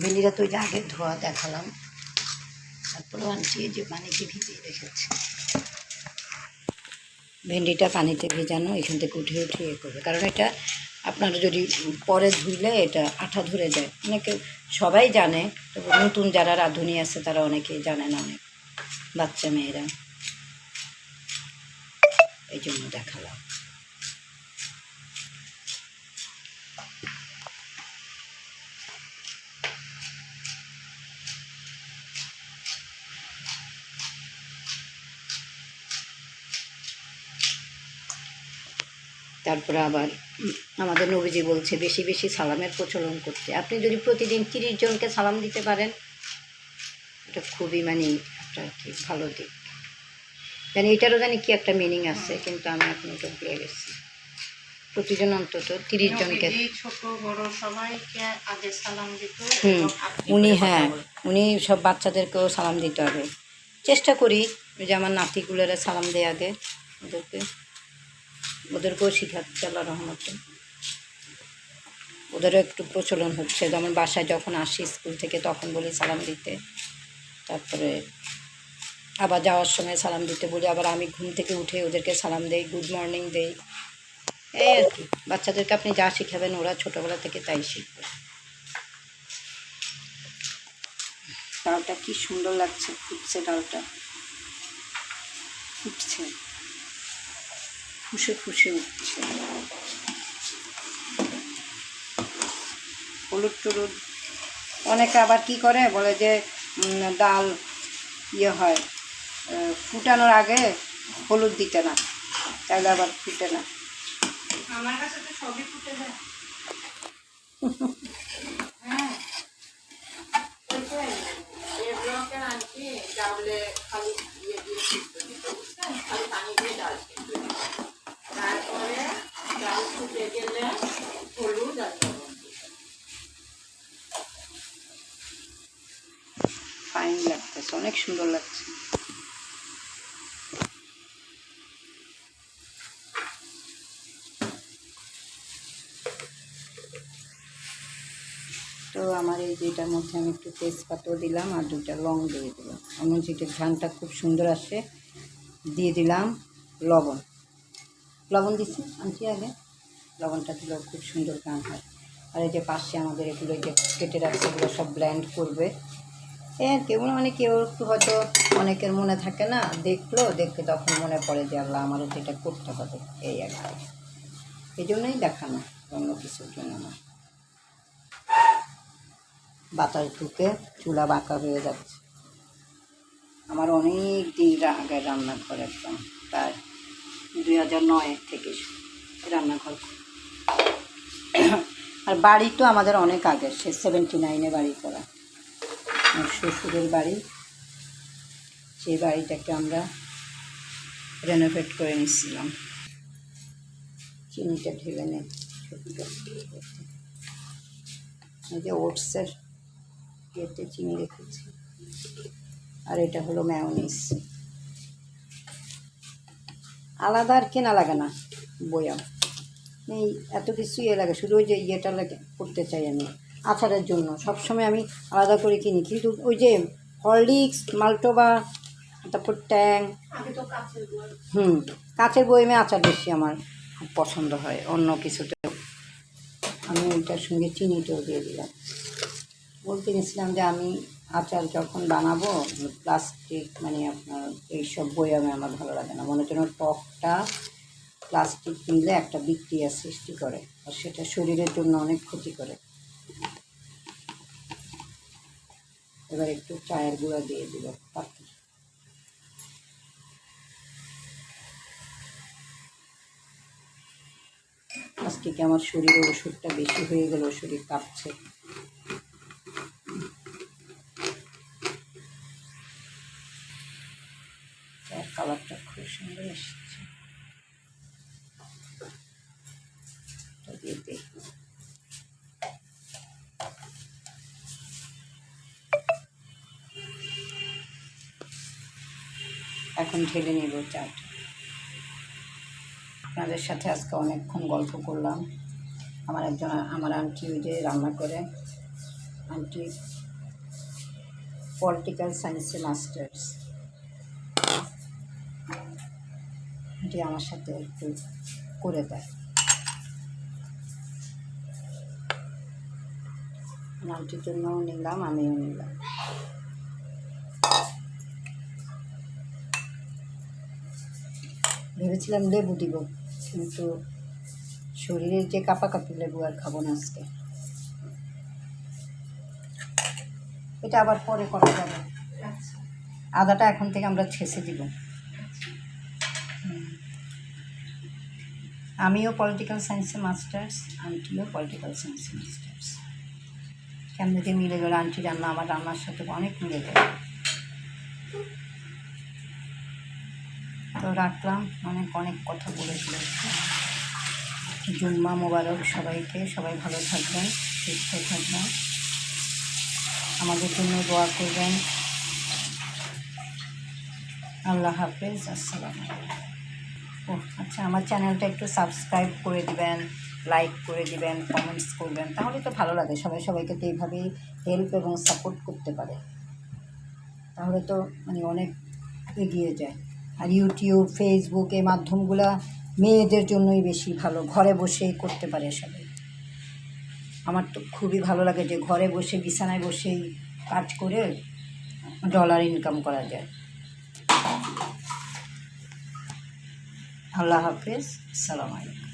ভেন্ডিটা তো ওই যে আগে ধোয়া দেখালাম, তারপরেও আনছি যে পানিতে ভিজিয়ে রেখেছি। ভেন্ডিটা পানিতে ভেজানো, এখান থেকে উঠে উঠে করবে, কারণ এটা আপনারা যদি পরে ধুইলে এটা আঠা ধরে যায়। অনেকে সবাই জানে, তবে নতুন যারা রাঁধুনি আছে তারা অনেকেই জানে না, অনেক বাচ্চা মেয়েরা, এই জন্য দেখালাম। তারপরে আবার আমাদের নবীজি বলছে বেশি বেশি সালামের প্রচলন করতে। আপনি যদি প্রতিদিন 30 জনকে সালাম দিতে পারেন, এটা খুবই মানে একটা কি ভালো দিক। জানি এটারও জানি কি একটা মিনিং আছে, কিন্তু আমি এখন ওটা ভুলে গেছি। প্রতিদিন অন্তত 30 জনকে, ছোট বড় সবাইকে আগে সালাম দিত। উনি হ্যাঁ উনি সব বাচ্চাদেরকেও সালাম দিতে হবে। চেষ্টা করি যে আমার নাতিগুলোরা সালাম দেয় আগে, ওদেরকেও শিখাচ্ছে আল্লাহ রহমতে। ওদেরও একটু প্রচলন হচ্ছে, যেমন বাসায় যখন আসি স্কুল থেকে তখন বলি সালাম দিতে, তারপরে আবার যাওয়ার সময় সালাম দিতে বলি, আবার আমি ঘুম থেকে উঠে ওদেরকে সালাম দেই, গুড মর্নিং দেই। এই আর কি, বাচ্চাদেরকে আপনি যা শিখাবেন ওরা ছোটোবেলা থেকে তাই শিখবে। ডালটা কি সুন্দর লাগছে, ফুটছে, ডালটা ফুটছে, ফুসে ফুসে উঠছে। হলুদ টলুদ অনেকে আবার কি করে বলে যে ডাল ইয়ে হয়, ফুটানোর আগে হলুদ দিতে না, তাহলে আবার ফুটে না। আমার কাছে তো সবই ফুটে যায়। হ্যাঁ, ব্লকের আনছি ডাউলে খালি দিয়ে দিয়ে ফুটতে দিত, বুঝছেন, খালি পানি দিয়ে ডাল ফুটতে দিত। তারপরে ডাল ফুটে গেলে হলুদ আর লবণ দিত। ফাইন লাগতেছে, অনেক সুন্দর লাগছে। তো আমার এই যেটার মধ্যে আমি একটু তেজপাতাও দিলাম আর 2টা লং দিয়ে দিলাম, এমন যেটা ঘ্রাণটা খুব সুন্দর আসে। দিয়ে দিলাম লবণ, লবণ দিচ্ছি আনছি আগে, লবণটা দিলেও খুব সুন্দর ঘ্রাণ হয়। আর এই যে পাশে আমাদের এগুলো যে কেটে রাখছে এগুলো সব ব্লেন্ড করবে। কেউ মানে কেউ একটু হয়তো অনেকের মনে থাকে না, দেখে তখন মনে পড়ে যে আল্লাহ আমারও তো এটা করতে হবে, এই আর কি। এই জন্যই দেখানো, অন্য কিছুর জন্য না। বাতাস ঢুকে চুলা বাঁকা হয়ে যাচ্ছে। আমার অনেক দিন আগে রান্নাঘর, একদম প্রায় 2009 থেকে রান্নাঘর। আর বাড়ি তো আমাদের অনেক আগে, সে 79-এ বাড়ি করা, আমার শ্বশুরের বাড়ি। সেই বাড়িটাকে আমরা রেনোভেট করে নিচ্ছিলাম। চিনিটা ঢেলে নেই, এই যে ওটসের ইয়েতে চিনি রেখেছি। আর এটা হলো ম্যায়োনিজ, আলাদা আর কেনা লাগে না, বয়াম এই এত কিছু ইয়ে লাগে, শুধু ওই যে ইয়েটা লাগে করতে চাই আমি আচারের জন্য। সবসময় আমি আলাদা করে কিনি, কিন্তু ওই যে হরলিক্স, মাল্টোবা, তারপর ট্যাং, কাচের বয়ামে আচার বেশি আমার খুব পছন্দ হয়। অন্য কিছুতে আমি ওইটার সঙ্গে চিনিটাও দিয়ে দিলাম। বলতে গেছিলাম যে আমি আচার যখন বানাবো প্লাস্টিক মানে আপনার এইসব বয়ামে আমার ভালো লাগে না, মনে হচ্ছে টকটা প্লাস্টিক কিনলে একটা বিক্রিয়া সৃষ্টি করে, আর সেটা শরীরের জন্য অনেক ক্ষতি করে। এবার একটু চায়ের গুঁড়া দিয়ে দিল পাত্র। আজকে কি আমার শরীরের ওষুধটা বেশি হয়ে গেল, শরীর কাঁপছে। কালারটা খুব সুন্দর এসেছে, দিয়ে দিই। এখন ঢেলে নেব চাটা। আপনাদের সাথে আজকে অনেকক্ষণ গল্প করলাম। আমার আন্টি ওই যে রান্না করে, আন্টি পলিটিক্যাল সায়েন্সে মাস্টার্স। এটি আমার সাথে একটু করে দেয়। আন্টির জন্যও নিলাম, আমিও নিলাম। ভেবেছিলাম লেবু দিব, কিন্তু শরীরের যে কাঁপাকাঁপি, লেবু আর খাবো না আজকে। এটা আবার পরে করা যাবে। আদাটা এখন থেকে আমরা ছেঁচে দিব। আমিও পলিটিক্যাল সায়েন্সে মাস্টার্স, আন্টিও পলিটিক্যাল সায়েন্সে মাস্টার্স। কেমন যে মিলে গেল, আন্টি রান্না আমার রান্নার সাথে অনেক মিলে গেল। তো রাখলাম, অনেক অনেক কথা বলে ফেলেছি। জুম্মা মোবারক সবাইকে, সবাই ভালো থাকবেন, সুস্থ থাকবেন, আমাদের জন্য দোয়া করবেন। আল্লাহ হাফেজ, আসসালামু আলাইকুম। ও আচ্ছা, আমার চ্যানেলটা একটু সাবস্ক্রাইব করে দিবেন, লাইক করে দিবেন, কমেন্টস করবেন, তাহলে তো ভালো লাগে। সবাই সবাইকে তো এইভাবেই হেল্প এবং সাপোর্ট করতে পারে, তাহলে তো মানে অনেক এগিয়ে যায়। আর ইউটিউব, ফেসবুক এই মাধ্যমগুলো মেয়েদের জন্যই বেশি ভালো, ঘরে বসেই করতে পারে সবাই। আমার তো খুবই ভালো লাগে যে ঘরে বসে বিছানায় বসেই কাজ করে ডলার ইনকাম করা যায়। আল্লাহ হাফেজ, আসসালামু আলাইকুম।